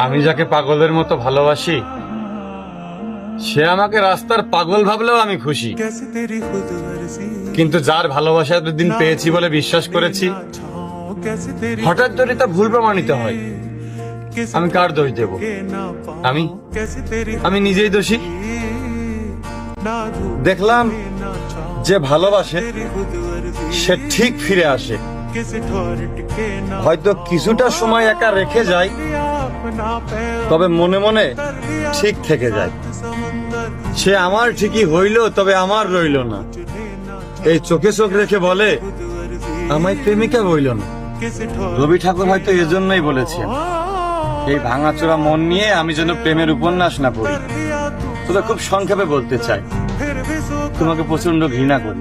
আমি যাকে পাগলের মতো ভালোবাসি সে আমাকে রাস্তার পাগল ভাবলেও আমি খুশি। কিন্তু যার ভালোবাসা এতদিন পেয়েছি বলে বিশ্বাস করেছি, হঠাৎ করে তা ভুল প্রমাণিত হয়। আমি কার দোষ দেব? আমি আমি নিজেই দোষী। দেখলাম যে ভালোবাসে সে ঠিক ফিরে আসে, হয়তো কিছুটা সময় একা রেখে যায়, তবে মনে মনে ঠিক থেকে যায়। সে আমার ঠিকই হইল, তবে আমার রইল না। এই চোখে চোখ রেখে বলে আমায় প্রেমিকা বইল না। রবি ঠাকুর হয়তো এজন্যই বলেছেন, এই ভাঙাচোরা মন নিয়ে আমি যেন প্রেমের উপন্যাস না পড়ি। তবে খুব সংক্ষেপে বলতে চাই, তোমাকে প্রচন্ড ঘৃণা করি।